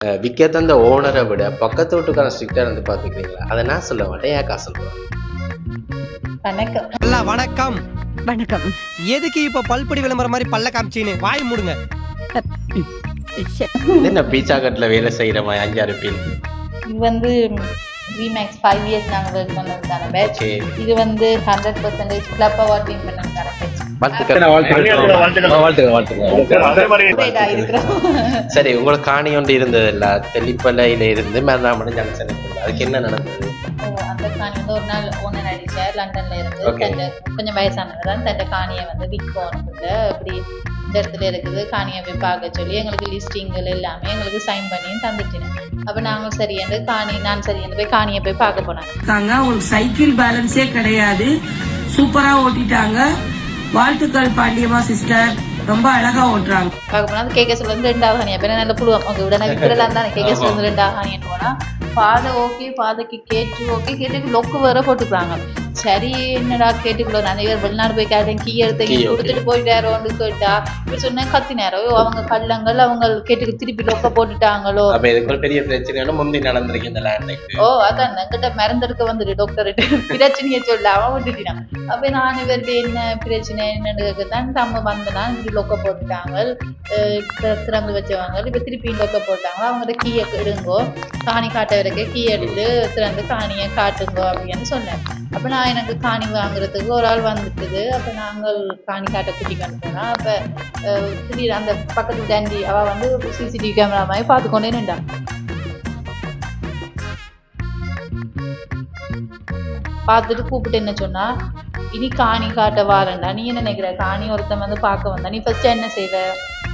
விற்க தந்த ஓனரை விட பக்கத்து வீட்டுக்கான ஸ்ட்ரிக்டா இருந்து பாத்துக்கிறீங்களா? அதை நான் சொல்ல மாட்டேன், ஏன் காசு சொல்லுவேன். வணக்கம். வணக்கம் வணக்கம். எதுக்கு இப்ப பல்படி விளம்பரம் மாதிரி பல்ல காமிச்சின்னு வாய் மூடுங்க. என்ன பீச்சா கட்ல வேலை செய்யற மாதிரி 5-6 பேர். இது வந்து Remax 5 years நாங்க ஒர்க் பண்ணதுக்கான பேட்ச். இது வந்து 100% கிளப் அவார்ட் வின் பண்ணதுக்கான பேட்ச். சரி, உங்களுக்கு காணி ஒன்று இருந்தது இல்ல, தெளிப்பலையில இருந்து மேதாமணி ஜங்ஷன், அதுக்கு என்ன நடந்தது? அந்த காணி வந்து ஒரு நாள் ஓனர் அடிச்சார் லண்டன்ல இருந்து. கொஞ்சம் வயசானவர் தான் தன்னை காணியை வந்து விற்கணும், இப்படி இந்த இடத்துல இருக்குது காணியை போய் பார்க்க சொல்லி எங்களுக்கு லிஸ்டிங்கள் எல்லாமே எங்களுக்கு சைன் பண்ணி தந்துட்டேன். அப்ப நாங்கள் சரி என்று நான் சரி என்று போய் காணியை போய் பார்க்க போனாங்க. உங்களுக்கு சைக்கிள் பேலன்ஸே கிடையாது, சூப்பரா ஓட்டிட்டாங்க. வாழ்த்துக்கள் பாண்டியம்மா சிஸ்டர், ரொம்ப அழகா ஓட்டுறாங்க. பார்க்க போனா கேகேஸ்ல வந்து 2வது காணியா பேர் நல்ல புழுவம் அவங்க உடனே விற்கிறலாம் தானே. கேகேஸ்ல வந்து 2வது காணின்னு போனா பாதை ஓகே, பாதைக்கு கேட்டுக்கு லொக்கு வேற போட்டுக்கிறாங்க. சரி என்னடா கேட்டுக்குள்ள நிறைய வெளிநாடு போய் கேட்டேன், கீ எடுத்து கொடுத்துட்டு போயிட்டாரோன்னு கேட்டா இப்படி சொன்னேன். கத்தினாரோ அவங்க கள்ளங்கள் அவங்க கேட்டுக்கு திருப்பி லொக்க போட்டுட்டாங்களோ. பெரிய பிரச்சனை முந்தி நடந்திருக்கு இந்த லேண்ட்லைக்கு. அதான் எங்கிட்ட மருந்தெடுக்க வந்துட்டு டாக்டர்கிட்ட பிரச்சனையை சொல்ல அவன் விட்டுட்டான். அப்ப நான் இவருக்கு என்ன பிரச்சனை என்னன்னு தான் நம்ம வந்தனா இப்படி லொக்க போட்டுட்டாங்க, திறந்து வச்சவங்க இப்ப திருப்பி லொக்க போட்டாங்க. அவங்கள்ட்ட கீயை எடுங்கோ, காணி காட்ட வரைக்கும் கீ எடுத்து திறந்து காணியை காட்டுங்கோ அப்படின்னு சொன்னேன். அப்ப நான் எனக்கு காணி வாங்குறதுக்கு ஒரு ஆள் வந்துட்டுது. அப்ப நாங்கள் காணி காட்ட கூட்டிட்டு போனா அப்ப திடீர் அந்த பக்கத்து டேண்டி அவ வந்து சிசிடிவி கேமரா மாதிரி பார்த்துக்கொண்டே நின்றான். பார்த்துட்டு கூப்பிட்டு என்ன சொன்னா, இனி காணி காட்ட வாரண்டா, நீ என்ன நினைக்கிற? காணி ஒருத்தன் வந்து பார்க்க வந்தா நீ ஃபர்ஸ்ட் என்ன செய்வ?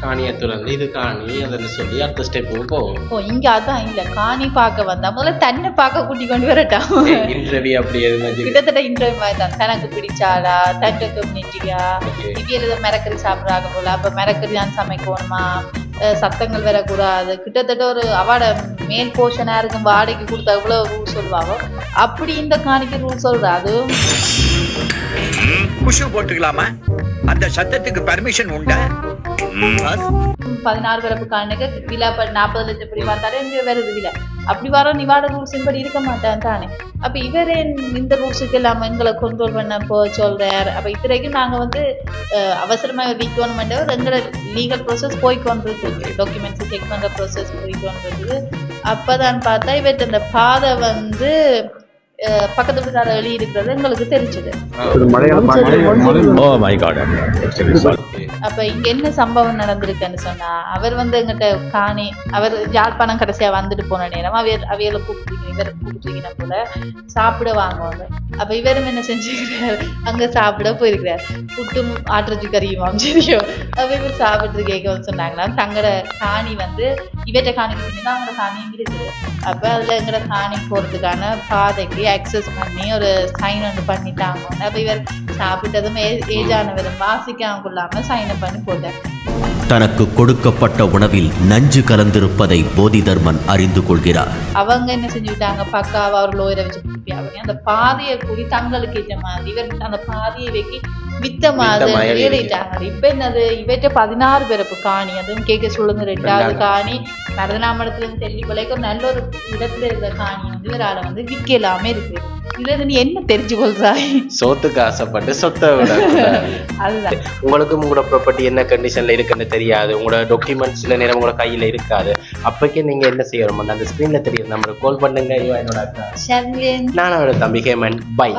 காணியை துறந்து இது காணி அதன்னு சொல்லி அடுத்த ஸ்டெப் போகும். இங்க அதான் இல்ல, காணி பார்க்க வந்தா முதல்ல தன்னை பார்க்க கூட்டி கொண்டு வரட்டா. இன்டர்வியூ அப்படி கிட்டத்தட்ட இன்டர்வியூ மாதிரி தான். தனக்கு பிடிச்சாலா, தன்னை கம்யூனிட்டியா, இவியல மிரக்கறி சாப்பிடுறாங்க போல, அப்ப மிரக்கறி தான் சமைக்கணுமா, சத்தங்கள் வரக்கூடாது. கிட்டத்தட்ட ஒரு அவார்ட மேல் போர்ஷனா இருக்கும் வாடகைக்கு கொடுத்தா எவ்வளவு ரூல் சொல்லுவாங்க, அப்படி இந்த காணிக்கு ரூல் சொல்ற. அதுவும் போட்டுக்கலாமா? அந்த சத்தத்துக்கு பர்மிஷன் உண்டா? 16 பிறப்பு காணுக்கு விழா 40 லட்சம் படி பார்த்தாலே இங்க வருது விழா. அப்படி வர நிவாட ரூல்ஸ் படி இருக்க மாட்டான் தானே. அப்ப இவரே இந்த ரூல்ஸுக்கு இல்லாம எங்களை கண்ட்ரோல் பண்ண போ சொல்றாரு. அப்ப இத்தனைக்கும் நாங்க வந்து அவசரமா விற்கணும், எங்களோட லீகல் ப்ரோசஸ் போய்கொண்டிருக்கு, டாக்குமெண்ட்ஸ் செக் பண்ற ப்ரோசஸ் போய்கொண்டிருக்கு. அப்பதான் பார்த்தா இவற்ற இந்த பாதை வந்து பக்கத்து வீட்டார எழுதி இருக்கிறது எங்களுக்கு தெரிஞ்சது. அப்ப இங்க என்ன சம்பவம் நடந்திருக்குன்னு சொன்னா, அவர் வந்து எங்கிட்ட காணி, அவர் யாழ்ப்பாணம் கடைசியா வந்துட்டு போன நேரம் அவையில கூப்பிட்டுருக்கீங்க, இவரை கூப்பிட்டுருக்கீங்க போல சாப்பிட வாங்குவாங்க. அப்ப இவரும் என்ன செஞ்சுக்கிறார், அங்க சாப்பிட போயிருக்கிறார். புட்டும் ஆட்டுறச்சு கறியுமாம் சரியோ. அப்ப இவர் சாப்பிட்டு கேட்க சொன்னாங்கன்னா, தங்களோட காணி வந்து இவற்ற காணிக்கு பின்னா அவங்களோட காணியும் இருக்குது. அப்ப அதுல எங்களோட காணி போறதுக்கான பாதைக்கு ஆக்சஸ் பண்ணி ஒரு சைன் ஒன்று பண்ணிட்டாங்க. அப்ப இவர் சாப்பிட்டதும் ஏஜானவரும் வாசிக்காம கொள்ளாம சைனை பண்ணி போட்டார். தனக்கு கொடுக்கப்பட்ட உணவில் நஞ்சு கலந்திருப்பதை போதிதர்மன் அறிந்து கொள்கிறார். அவங்க என்ன செஞ்சுட்டாங்க, பக்காவா ஒரு லோயரை வச்சு அந்த பாதையை கூடி தங்களுக்கு ஏற்ற மாதிரி இவர் அந்த பாதையை வைக்கி வித்த மாதிரி ஏறிட்டாங்க. இப்ப என்னது, இவற்ற 16 பிறப்பு காணி, அதுவும் கேட்க சொல்லுங்க 2வது காணி மருதநாமடத்துல இருந்து தெல்லிப்பலைக்கு ஒரு நல்ல ஒரு இடத்துல இருக்கிற காணி வந்து இவரால வந்து விற்கலாமே இருக்கு. இதுல நீ என்ன தெரிஞ்சு கொள்றாய்? சோத்துக்கு ஆசைப்பட்டு சொத்தை விட. அதுதான் உங்களுக்கும் உங்களோட ப்ராப்பர்ட்டி என்ன கண்டிஷன்ல இருக்குன்னு தெரியாது, உங்களோட டாக்குமெண்ட்ஸ் சில நேரம் உங்களோட கையில இருக்காது. அப்பக்கே நீங்க என்ன செய்யணும், அந்த ஸ்கிரீன்ல தெரியும் நம்பருக்கு கால் பண்ணுங்க. என்னோட நான் அவரோட தம்பி ஹேமன். பை.